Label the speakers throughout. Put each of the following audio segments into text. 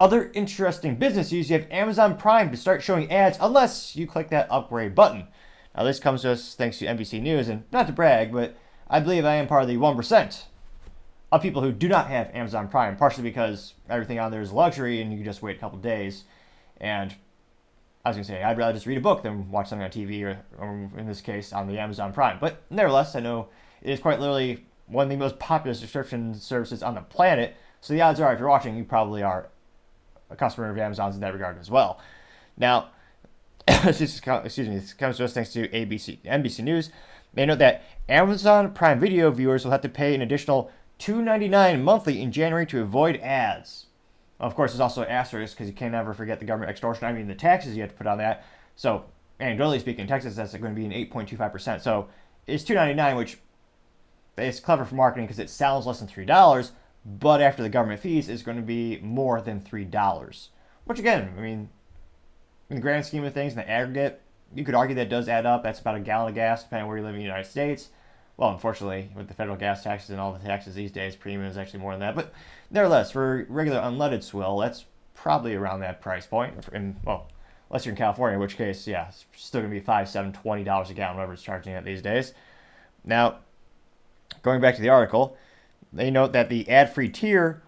Speaker 1: Other interesting business news, you have Amazon Prime to start showing ads unless you click that upgrade button. Now this comes to us thanks to NBC News, and not to brag, but I believe I am part of the 1% of people who do not have Amazon Prime, partially because everything on there is luxury and you can just wait a couple days. And I was going to say, I'd rather just read a book than watch something on TV, or in this case, on the Amazon Prime. But nevertheless, I know it is quite literally one of the most popular subscription services on the planet. So the odds are, if you're watching, you probably are a customer of Amazon's in that regard as well. Now, this comes to us thanks to NBC News. They note that Amazon Prime Video viewers will have to pay an additional $2.99 monthly in January to avoid ads. Of course, there's also an asterisk because you can never forget the government extortion. I mean, the taxes you have to put on that. So, anecdotally speaking, in Texas, that's going to be an 8.25%. So, it's $2.99, which is clever for marketing because it sounds less than $3, but after the government fees, it's going to be more than $3. Which, again, I mean, in the grand scheme of things, in the aggregate, you could argue that does add up. That's about a gallon of gas, depending on where you live in the United States. Well, unfortunately, with the federal gas taxes and all the taxes these days, premium is actually more than that. But nevertheless, for regular unleaded swill, that's probably around that price point. And, well, unless you're in California, in which case, yeah, it's still going to be $5, $7, $20 a gallon, whatever it's charging at these days. Now, going back to the article, they note that the ad-free tier,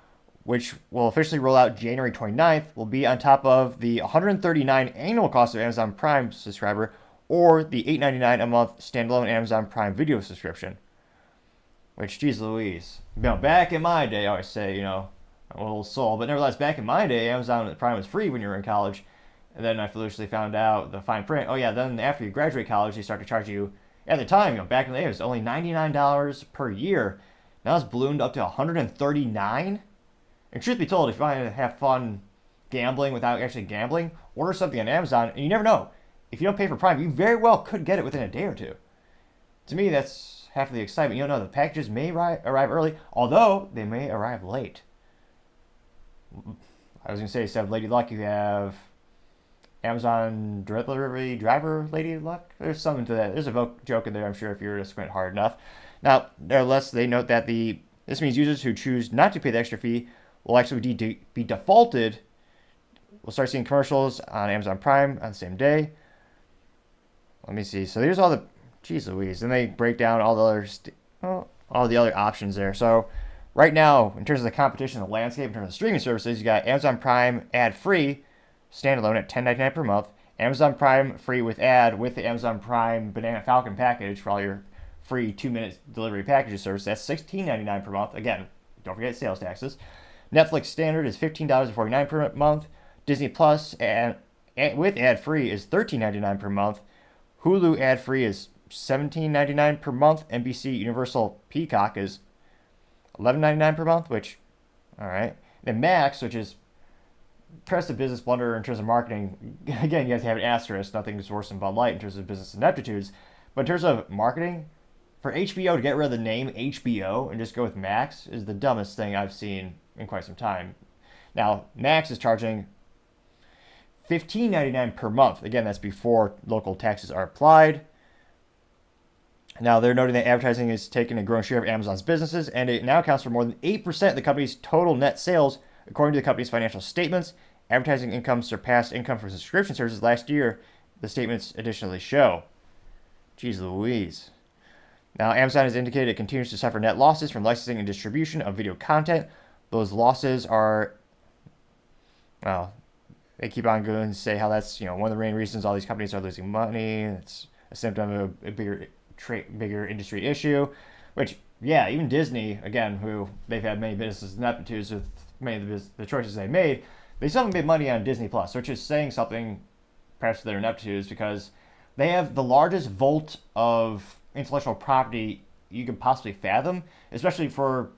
Speaker 1: which will officially roll out January 29th, will be on top of the $139 annual cost of Amazon Prime subscriber, or the $8.99 a month standalone Amazon Prime Video subscription. Which, geez Louise. Back in my day, I always say, I'm a little soul, but nevertheless, back in my day, Amazon Prime was free when you were in college. And then I foolishly found out the fine print. Oh yeah, then after you graduate college, they start to charge you, at the time, back in the day, it was only $99 per year. Now it's ballooned up to $139. And truth be told, if you want to have fun gambling without actually gambling, order something on Amazon, and you never know. If you don't pay for Prime, you very well could get it within a day or two. To me, that's half of the excitement. You don't know, the packages may arrive early, although they may arrive late. I was going to say, instead of Lady Luck, you have Amazon delivery driver Lady Luck. There's something to that. There's a joke in there, I'm sure, if you were to squint hard enough. Now, nevertheless, they note that this means users who choose not to pay the extra fee will actually be defaulted. We'll start seeing commercials on Amazon Prime on the same day. Let me see. So there's all the, geez Louise. Then they break down all the other options there. So right now, in terms of the competition, the landscape, in terms of streaming services, you got Amazon Prime ad-free, standalone at $10.99 per month. Amazon Prime free with ad with the Amazon Prime Banana Falcon package for all your free 2-minute delivery packages service. That's $16.99 per month. Again, don't forget sales taxes. Netflix standard is $15.49 per month. Disney Plus and with ad-free is $13.99 per month. Hulu ad-free is $17.99 per month. NBC Universal Peacock is $11.99 per month, which, all right. Then Max, which is press the business blunder in terms of marketing. Again, you have to have an asterisk. Nothing is worse than Bud Light in terms of business ineptitudes. But in terms of marketing, for HBO to get rid of the name HBO and just go with Max is the dumbest thing I've seen in quite some time. Now, Max is charging $15.99 per month. Again, that's before local taxes are applied. Now, they're noting that advertising is taking a growing share of Amazon's businesses, and it now accounts for more than 8% of the company's total net sales, according to the company's financial statements. Advertising income surpassed income for subscription services last year, the statements additionally show. Jeez Louise. Now, Amazon has indicated it continues to suffer net losses from licensing and distribution of video content. Those losses are, well, they keep on going to say how that's, one of the main reasons all these companies are losing money. It's a symptom of a bigger industry issue, which, yeah, even Disney, again, who they've had many business ineptitudes with many of the choices they made, they still haven't made money on Disney Plus, which is saying something perhaps to their ineptitudes, because they have the largest vault of intellectual property you could possibly fathom, especially for,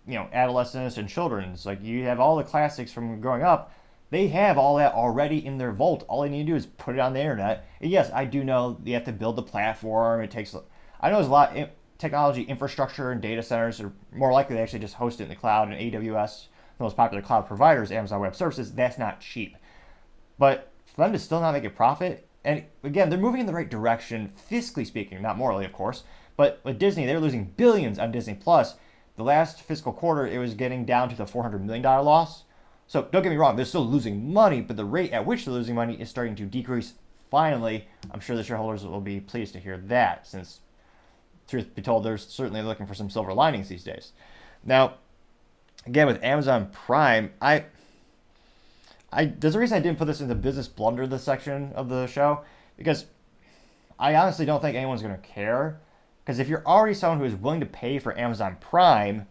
Speaker 1: adolescents and children. It's like you have all the classics from growing up. They have all that already in their vault. All they need to do is put it on the internet. And yes, I do know you have to build the platform. I know there's a lot of technology infrastructure and data centers are more likely to actually just host it in the cloud, and AWS, the most popular cloud providers, Amazon Web Services, that's not cheap. But for them to still not make a profit, and again, they're moving in the right direction, fiscally speaking, not morally, of course, but with Disney, they're losing billions on Disney Plus. The last fiscal quarter, it was getting down to the $400 million loss. So don't get me wrong, they're still losing money, but the rate at which they're losing money is starting to decrease. Finally, I'm sure the shareholders will be pleased to hear that, since, truth be told, they're certainly looking for some silver linings these days. Now, again, with Amazon Prime, there's a reason I didn't put this in the business blunder this section of the show, because I honestly don't think anyone's going to care. Because if you're already someone who is willing to pay for Amazon Prime,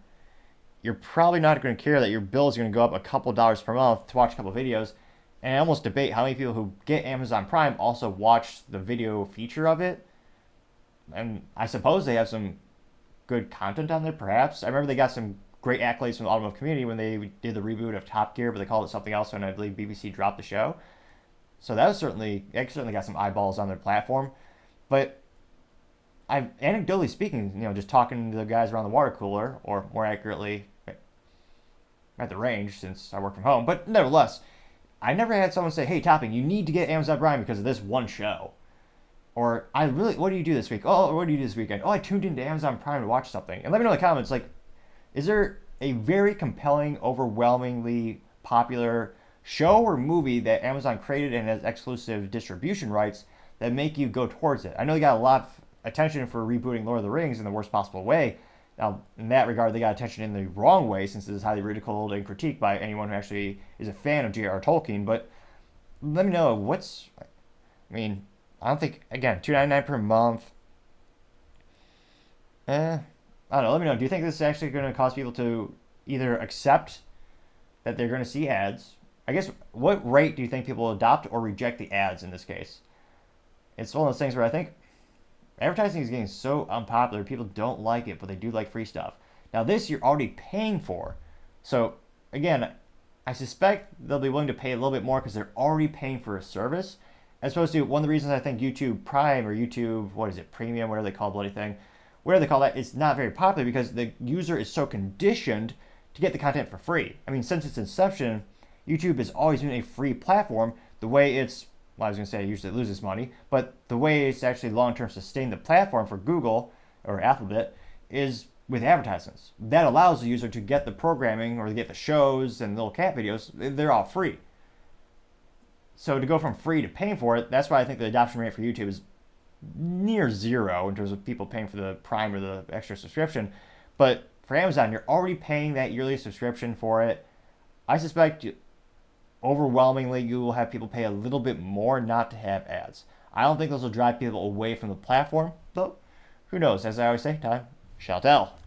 Speaker 1: you're probably not going to care that your bill is going to go up a couple dollars per month to watch a couple videos. And I almost debate how many people who get Amazon Prime also watch the video feature of it. And I suppose they have some good content on there, perhaps. I remember they got some great accolades from the automotive community when they did the reboot of Top Gear, but they called it something else when I believe BBC dropped the show. So that certainly got some eyeballs on their platform. But I've, anecdotally speaking, just talking to the guys around the water cooler, or more accurately, at the range, since I work from home, but nevertheless, I never had someone say, hey, Topping, you need to get Amazon Prime because of this one show. Or, what do you do this week? Oh, what do you do this weekend? Oh, I tuned into Amazon Prime to watch something. And let me know in the comments, is there a very compelling, overwhelmingly popular show or movie that Amazon created and has exclusive distribution rights that make you go towards it? I know they got a lot of attention for rebooting Lord of the Rings in the worst possible way. Now, in that regard, they got attention in the wrong way, since it is highly ridiculed and critiqued by anyone who actually is a fan of J.R.R. Tolkien. But let me know I don't think, again, $2.99 per month. I don't know. Let me know. Do you think this is actually going to cause people to either accept that they're going to see ads? I guess, what rate do you think people will adopt or reject the ads in this case? It's one of those things where I think advertising is getting so unpopular, people don't like it, but they do like free stuff. Now, this you're already paying for. So, again, I suspect they'll be willing to pay a little bit more because they're already paying for a service. As opposed to, one of the reasons I think YouTube Prime or YouTube, Premium, whatever they call the bloody thing, whatever they call that, it's not very popular because the user is so conditioned to get the content for free. I mean, since its inception, YouTube has always been a free platform. The way it's, I was going to say it usually loses money, but the way it's actually long-term sustained the platform for Google or Alphabet is with advertisements. That allows the user to get the programming or to get the shows and little cat videos. They're all free. So to go from free to paying for it, that's why I think the adoption rate for YouTube is near zero in terms of people paying for the Prime or the extra subscription. But for Amazon, you're already paying that yearly subscription for it. I suspect overwhelmingly you will have people pay a little bit more not to have ads. I don't think those will drive people away from the platform, though who knows? As I always say, time shall tell.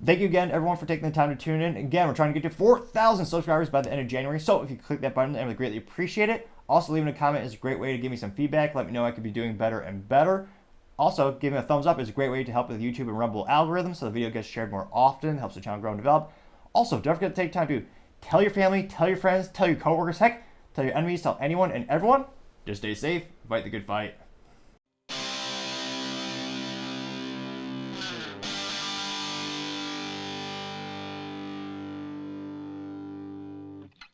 Speaker 1: Thank you again, everyone, for taking the time to tune in. Again, we're trying to get to 4,000 subscribers by the end of January, so if you click that button, I would greatly appreciate it. Also, leaving a comment is a great way to give me some feedback. Let me know I could be doing better and better. Also, giving a thumbs up is a great way to help with the YouTube and Rumble algorithm, so the video gets shared more often, helps the channel grow and develop. Also, don't forget to take time to tell your family, tell your friends, tell your coworkers, heck, tell your enemies, tell anyone and everyone. Just stay safe, fight the good fight.